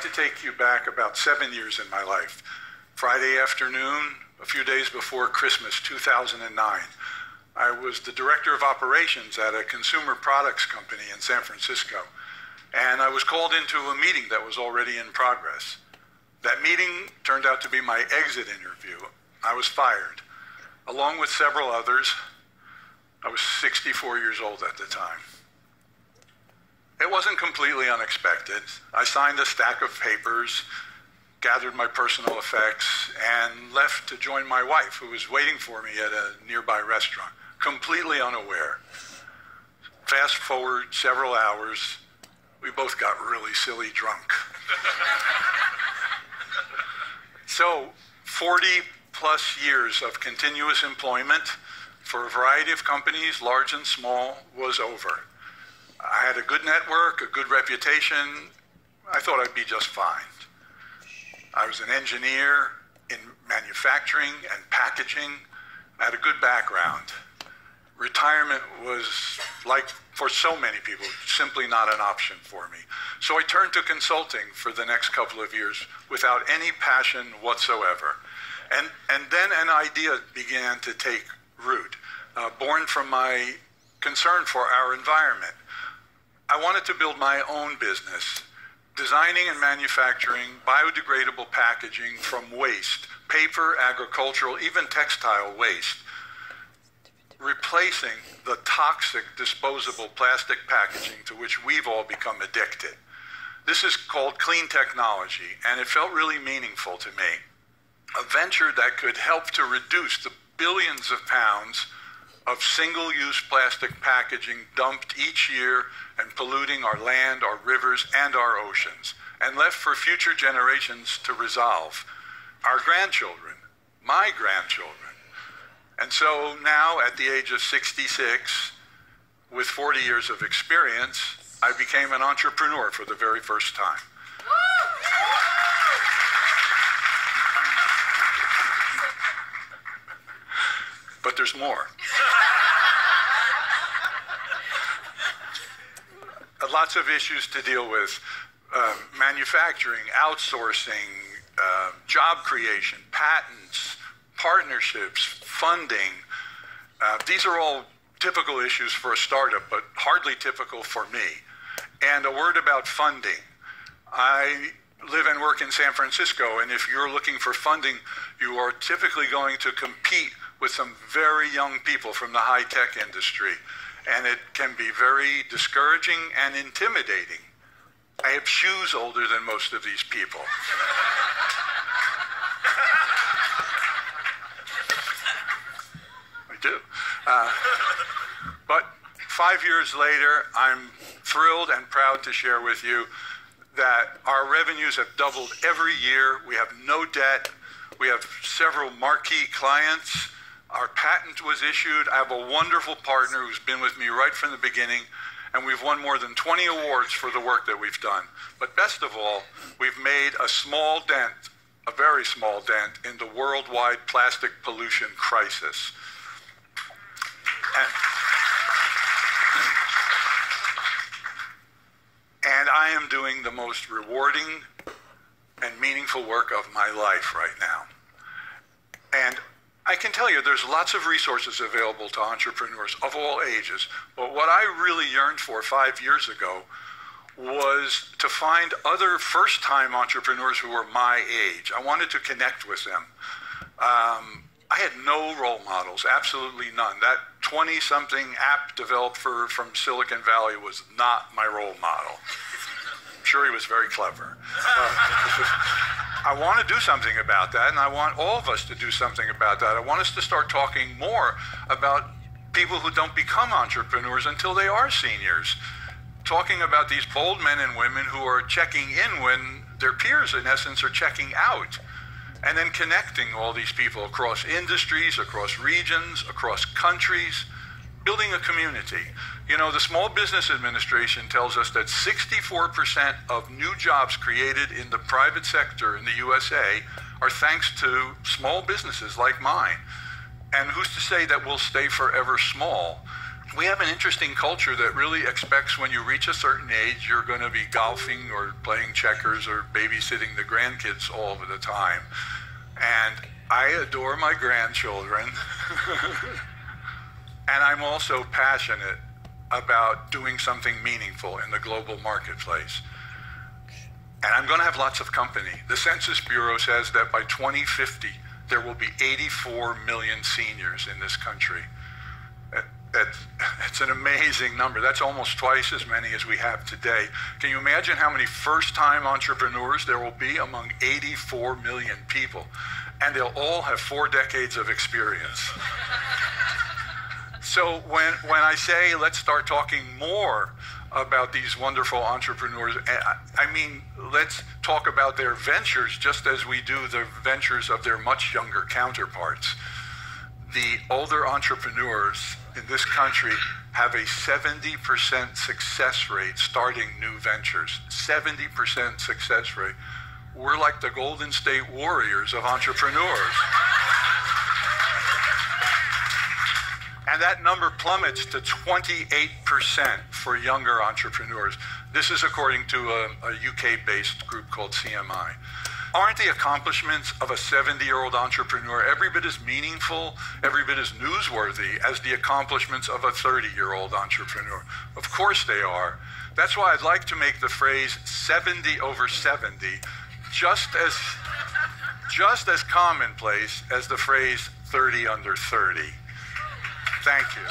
like to take you back about 7 years in my life. Friday afternoon, a few days before Christmas 2009, I was the director of operations at a consumer products company in San Francisco, and I was called into a meeting that was already in progress. That meeting turned out to be my exit interview. I was fired, along with several others. I was 64 years old at the time. It wasn't completely unexpected. I signed a stack of papers, gathered my personal effects, and left to join my wife, who was waiting for me at a nearby restaurant, completely unaware. Fast forward several hours, we both got really silly drunk. So, 40 plus years of continuous employment for a variety of companies, large and small, was over. I had a good network, a good reputation. I thought I'd be just fine. I was an engineer in manufacturing and packaging. I had a good background. Retirement was, like for so many people, simply not an option for me. So I turned to consulting for the next couple of years without any passion whatsoever. And then an idea began to take root, born from my concern for our environment. I wanted to build my own business, designing and manufacturing biodegradable packaging from waste, paper, agricultural, even textile waste, replacing the toxic disposable plastic packaging to which we've all become addicted. This is called clean technology, and it felt really meaningful to me. A venture that could help to reduce the billions of pounds of single-use plastic packaging dumped each year and polluting our land, our rivers, and our oceans, and left for future generations to resolve. Our grandchildren, my grandchildren. And so now, at the age of 66, with 40 years of experience, I became an entrepreneur for the very first time. But there's more. Lots of issues to deal with. Manufacturing, outsourcing, job creation, patents, partnerships, funding. These are all typical issues for a startup, but hardly typical for me. And a word about funding. I live and work in San Francisco, and if you're looking for funding, you are typically going to compete with some very young people from the high-tech industry. And it can be very discouraging and intimidating. I have shoes older than most of these people. I do. But 5 years later, I'm thrilled and proud to share with you that our revenues have doubled every year. We have no debt. We have several marquee clients. Our patent was issued. I have a wonderful partner who's been with me right from the beginning, and we've won more than 20 awards for the work that we've done. But best of all, we've made a small dent, a very small dent, in the worldwide plastic pollution crisis. And I am doing the most rewarding and meaningful work of my life right now. And I can tell you there's lots of resources available to entrepreneurs of all ages, but what I really yearned for 5 years ago was to find other first-time entrepreneurs who were my age. I wanted to connect with them. I had no role models, absolutely none. That 20-something app developer from Silicon Valley was not my role model. I'm sure he was very clever. I want to do something about that, and I want all of us to do something about that. I want us to start talking more about people who don't become entrepreneurs until they are seniors. Talking about these bold men and women who are checking in when their peers, in essence, are checking out. And then connecting all these people across industries, across regions, across countries, building a community. You know, the Small Business Administration tells us that 64% of new jobs created in the private sector in the USA are thanks to small businesses like mine. And who's to say that we'll stay forever small? we have an interesting culture that really expects when you reach a certain age, you're going to be golfing or playing checkers or babysitting the grandkids all of the time. And I adore my grandchildren. And I'm also passionate about doing something meaningful in the global marketplace. And I'm going to have lots of company. The Census Bureau says that by 2050, there will be 84 million seniors in this country. It's an amazing number. That's almost twice as many as we have today. Can you imagine how many first-time entrepreneurs there will be among 84 million people? And they'll all have 4 decades of experience. So when I say let's start talking more about these wonderful entrepreneurs, I mean, let's talk about their ventures just as we do the ventures of their much younger counterparts. The older entrepreneurs in this country have a 70% success rate starting new ventures. 70% success rate. We're like the Golden State Warriors of entrepreneurs. And that number plummets to 28% for younger entrepreneurs. This is according to a UK-based group called CMI. Aren't the accomplishments of a 70-year-old entrepreneur every bit as meaningful, every bit as newsworthy as the accomplishments of a 30-year-old entrepreneur? Of course they are. That's why I'd like to make the phrase 70 over 70 just as commonplace as the phrase 30 under 30. Thank you.